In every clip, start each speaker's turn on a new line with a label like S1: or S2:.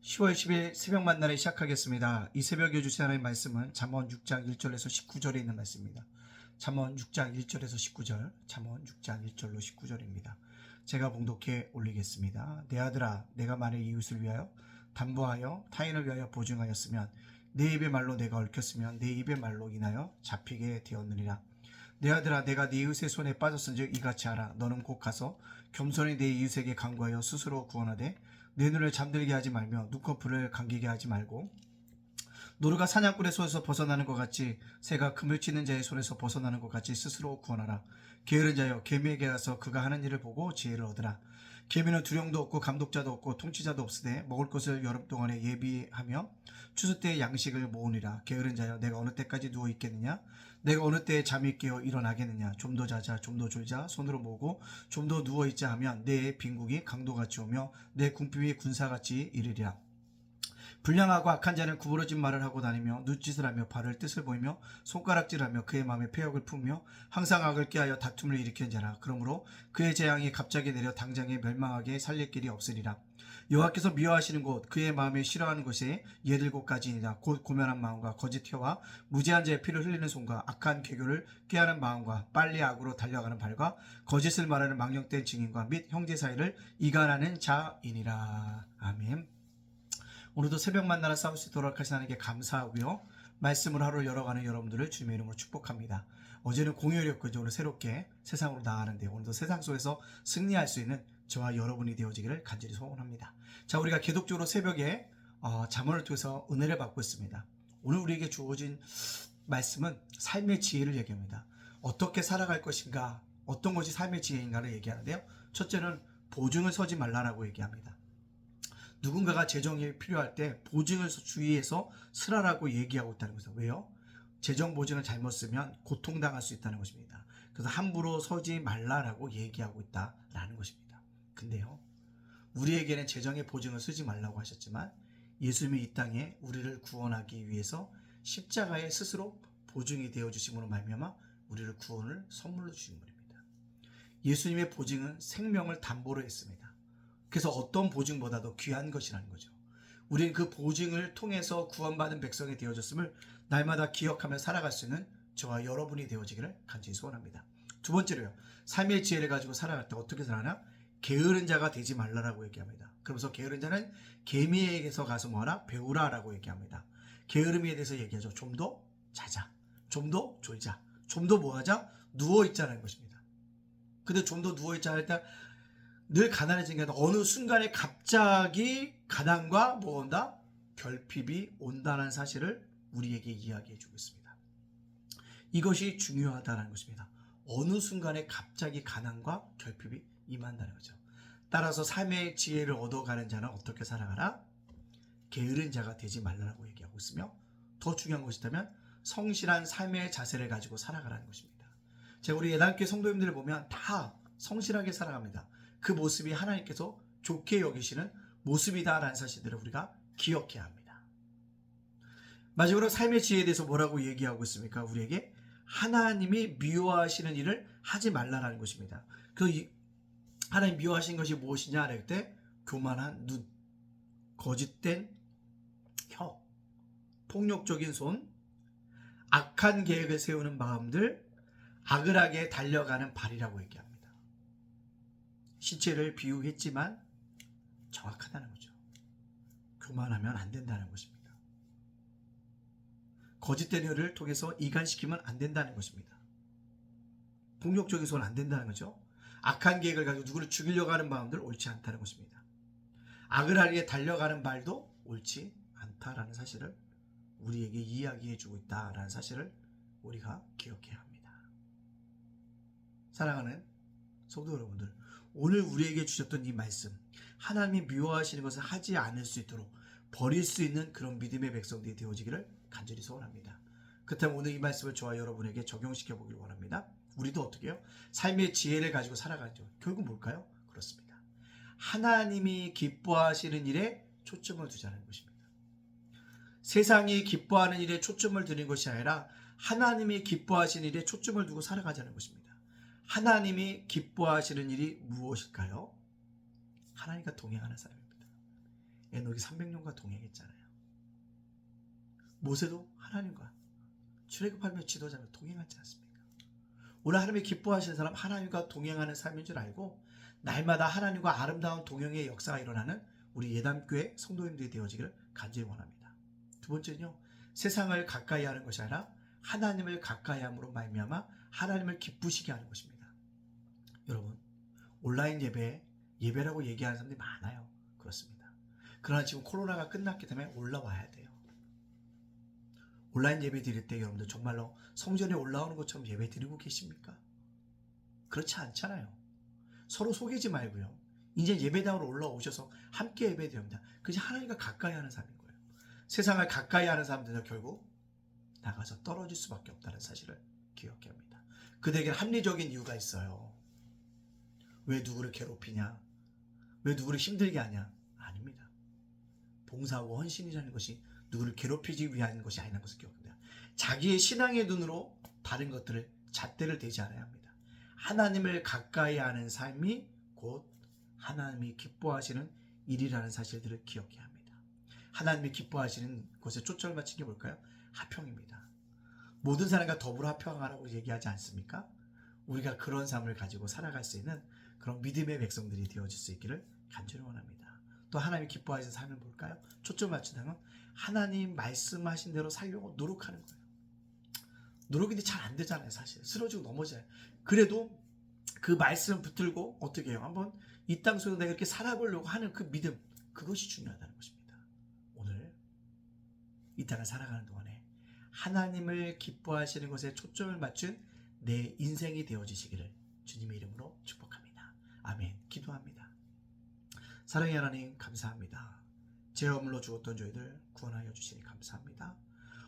S1: 10월 10일 새벽 만나를 시작하겠습니다. 이 새벽에 주신 하나님의 말씀은 잠언 6장 1절에서 19절에 있는 말씀입니다. 잠언 6장 1절에서 19절, 잠언 6장 1절로 19절입니다. 제가 봉독해 올리겠습니다. 내 아들아, 내가 만일 이웃을 위하여 담보하여 타인을 위하여 보증하였으면 내 입의 말로 내가 얽혔으면 내 입의 말로 인하여 잡히게 되었느니라. 내 아들아, 내가 네 이웃의 손에 빠졌은즉 이같이 하라. 너는 곧 가서 겸손히 내 이웃에게 간구하여 스스로 구원하되 내 눈을 잠들게 하지 말며 눈꺼풀을 감기게 하지 말고 노루가 사냥꾼의 손에서 벗어나는 것 같이 새가 그물 치는 자의 손에서 벗어나는 것 같이 스스로 구원하라. 게으른 자여, 개미에게 가서 그가 하는 일을 보고 지혜를 얻으라. 개미는 두령도 없고 감독자도 없고 통치자도 없으되 먹을 것을 여름 동안에 예비하며 추수 때에 양식을 모으니라. 게으른 자여, 내가 어느 때까지 누워 있겠느냐? 내가 어느 때에 잠이 깨어 일어나겠느냐? 좀 더 자자, 좀 더 졸자, 손으로 모으고 좀 더 누워 있자 하면 내 빈국이 강도같이 오며 내 궁핍이 군사같이 이르리라. 불량하고 악한 자는 구부러진 말을 하고 다니며 눈짓을 하며 발을 뜻을 보이며 손가락질하며 그의 마음에 패역을 품며 항상 악을 꾀하여 다툼을 일으키는 자라. 그러므로 그의 재앙이 갑자기 내려 당장에 멸망하게 살릴 길이 없으리라. 여호와께서 미워하시는 곳 그의 마음에 싫어하는 곳에 예들 곳까지니라. 곧 고면한 마음과 거짓 혀와 무죄한 자의 피를 흘리는 손과 악한 계교를 꾀하는 마음과 빨리 악으로 달려가는 발과 거짓을 말하는 망령된 증인과 및 형제 사이를 이간하는 자이니라. 아멘. 오늘도 새벽 만나라 싸울 수 있도록 하신 하나님께 감사하고요. 말씀을 하루 열어가는 여러분들을 주님의 이름으로 축복합니다. 어제는 공휴일이었고 오늘 새롭게 세상으로 나가는데 오늘도 세상 속에서 승리할 수 있는 저와 여러분이 되어지기를 간절히 소원합니다. 자, 우리가 계속적으로 새벽에 잠언을 통해서 은혜를 받고 있습니다. 오늘 우리에게 주어진 말씀은 삶의 지혜를 얘기합니다. 어떻게 살아갈 것인가, 어떤 것이 삶의 지혜인가를 얘기하는데요. 첫째는 보증을 서지 말라라고 얘기합니다. 누군가가 재정이 필요할 때 보증을 주의해서 쓰라라고 얘기하고 있다는 것이죠. 왜요? 재정 보증을 잘못 쓰면 고통당할 수 있다는 것입니다. 그래서 함부로 서지 말라라고 얘기하고 있다라는 것입니다. 근데요, 우리에게는 재정의 보증을 쓰지 말라고 하셨지만 예수님이 이 땅에 우리를 구원하기 위해서 십자가에 스스로 보증이 되어주심으로 말미암아 우리를 구원을 선물로 주신 분입니다. 예수님의 보증은 생명을 담보로 했습니다. 그래서 어떤 보증보다도 귀한 것이라는 거죠. 우리는 그 보증을 통해서 구원받은 백성이 되어졌음을 날마다 기억하며 살아갈 수 있는 저와 여러분이 되어지기를 간절히 소원합니다. 두 번째로요, 삶의 지혜를 가지고 살아갈 때 어떻게 살아나? 게으른 자가 되지 말라라고 얘기합니다. 그러면서 게으른 자는 개미에게서 가서 뭐하라? 배우라라고 얘기합니다. 게으름에 대해서 얘기하죠. 좀 더 자자, 좀 더 졸자, 좀 더 뭐하자? 누워있자는 것입니다. 근데 좀 더 누워있자 할 때 늘 가난해진 게 아니라 어느 순간에 갑자기 가난과 뭐 온다? 결핍이 온다는 사실을 우리에게 이야기해 주고 있습니다. 이것이 중요하다는 것입니다. 어느 순간에 갑자기 가난과 결핍이 임한다는 거죠. 따라서 삶의 지혜를 얻어가는 자는 어떻게 살아가라? 게으른 자가 되지 말라고 얘기하고 있으며 더 중요한 것이 있다면 성실한 삶의 자세를 가지고 살아가라는 것입니다. 제가 우리 예단교회 성도님들을 보면 다 성실하게 살아갑니다. 그 모습이 하나님께서 좋게 여기시는 모습이다라는 사실들을 우리가 기억해야 합니다. 마지막으로 삶의 지혜에 대해서 뭐라고 얘기하고 있습니까? 우리에게 하나님이 미워하시는 일을 하지 말라라는 것입니다. 그 하나님 미워하시는 것이 무엇이냐 할 때 교만한 눈, 거짓된 혀, 폭력적인 손, 악한 계획을 세우는 마음들, 악을 하게 달려가는 발이라고 얘기합니다. 시체를 비유했지만 정확하다는 거죠. 교만하면 안 된다는 것입니다. 거짓된 혀를 통해서 이간시키면 안 된다는 것입니다. 폭력적인 손은 안 된다는 거죠. 악한 계획을 가지고 누구를 죽이려고 하는 마음들 옳지 않다는 것입니다. 악을 하기에 달려가는 말도 옳지 않다라는 사실을 우리에게 이야기해 주고 있다라는 사실을 우리가 기억해야 합니다. 사랑하는 성도 여러분들, 오늘 우리에게 주셨던 이 말씀, 하나님이 미워하시는 것을 하지 않을 수 있도록 버릴 수 있는 그런 믿음의 백성들이 되어지기를 간절히 소원합니다. 그렇다면 오늘 이 말씀을 저와 여러분에게 적용시켜 보길 원합니다. 우리도 어떻게 해요? 삶의 지혜를 가지고 살아가죠. 결국 뭘까요? 그렇습니다. 하나님이 기뻐하시는 일에 초점을 두자는 것입니다. 세상이 기뻐하는 일에 초점을 두는 것이 아니라 하나님이 기뻐하시는 일에 초점을 두고 살아가자는 것입니다. 하나님이 기뻐하시는 일이 무엇일까요? 하나님과 동행하는 사람입니다. 에녹이 300년과 동행했잖아요. 모세도 하나님과 출애굽하며 지도자며 동행하지 않습니까? 오늘 하나님이 기뻐하시는 사람, 하나님과 동행하는 삶인 줄 알고 날마다 하나님과 아름다운 동행의 역사가 일어나는 우리 예담교회 성도님들이 되어지기를 간절히 원합니다. 두 번째는요, 세상을 가까이 하는 것이 아니라 하나님을 가까이 함으로 말미암아 하나님을 기쁘시게 하는 것입니다. 여러분, 온라인 예배라고 얘기하는 사람들이 많아요. 그렇습니다. 그러나 지금 코로나가 끝났기 때문에 올라와야 돼요. 온라인 예배 드릴 때 여러분들 정말로 성전에 올라오는 것처럼 예배 드리고 계십니까? 그렇지 않잖아요. 서로 속이지 말고요. 이제 예배당으로 올라오셔서 함께 예배 드립니다. 그것이 하나님과 가까이 하는 삶인 거예요. 세상을 가까이 하는 사람들은 결국 나가서 떨어질 수밖에 없다는 사실을 기억해야 합니다. 그들에게 합리적인 이유가 있어요. 왜 누구를 괴롭히냐? 왜 누구를 힘들게 하냐? 아닙니다. 봉사하고 헌신이라는 것이 누구를 괴롭히기 위한 것이 아니라는 것을 기억합니다. 자기의 신앙의 눈으로 다른 것들을 잣대를 대지 않아야 합니다. 하나님을 가까이 하는 삶이 곧 하나님이 기뻐하시는 일이라는 사실들을 기억해야 합니다. 하나님이 기뻐하시는 곳에 초점을 맞춘 게 뭘까요? 화평입니다. 모든 사람과 더불어 화평하라고 얘기하지 않습니까? 우리가 그런 삶을 가지고 살아갈 수 있는 그런 믿음의 백성들이 되어질 수 있기를 간절히 원합니다. 또 하나님이 기뻐하시는 삶은 뭘까요? 초점 맞춘다면 하나님 말씀하신 대로 살려고 노력하는 거예요. 노력인데 잘 안 되잖아요. 사실 쓰러지고 넘어져요. 그래도 그 말씀 붙들고 어떻게 해요? 한번 이 땅 속에서 내가 이렇게 살아보려고 하는 그 믿음, 그것이 중요하다는 것입니다. 오늘 이 땅을 살아가는 동안에 하나님을 기뻐하시는 것에 초점을 맞춘 내 인생이 되어지시기를 주님의 이름으로 축복합니다. 아멘. 기도합니다. 사랑의 하나님, 감사합니다. 죄 허물로 죽었던 저희들 구원하여 주시니 감사합니다.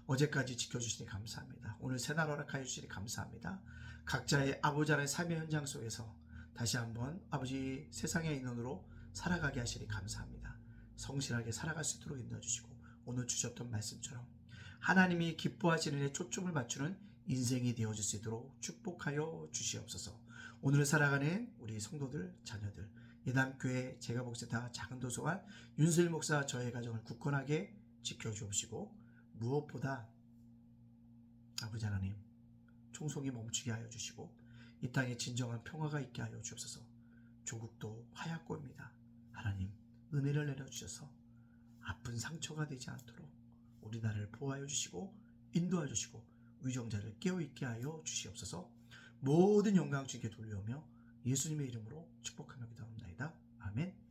S1: 어제까지 지켜주시니 감사합니다. 오늘 새날 허락하여 주시니 감사합니다. 각자의 아버지 하나님의 삶의 현장 속에서 다시 한번 아버지 세상의 인원으로 살아가게 하시니 감사합니다. 성실하게 살아갈 수 있도록 인도해 주시고 오늘 주셨던 말씀처럼 하나님이 기뻐하시는 일에 초점을 맞추는 인생이 되어질 수 있도록 축복하여 주시옵소서. 오늘 살아가는 우리 성도들, 자녀들, 예담교회 제가 목사다 작은 도서관 윤수일 목사 저의 가정을 굳건하게 지켜주옵시고 무엇보다 아버지 하나님 총성이 멈추게 하여 주시고 이 땅에 진정한 평화가 있게 하여 주옵소서. 조국도 화약고입니다. 하나님 은혜를 내려주셔서 아픈 상처가 되지 않도록 우리나라를 보호하여 주시고 인도하여 주시고 위정자를 깨어있게 하여 주시옵소서. 모든 영광 주께 돌려오며 예수님의 이름으로 축복하며 기도합니다. 아멘.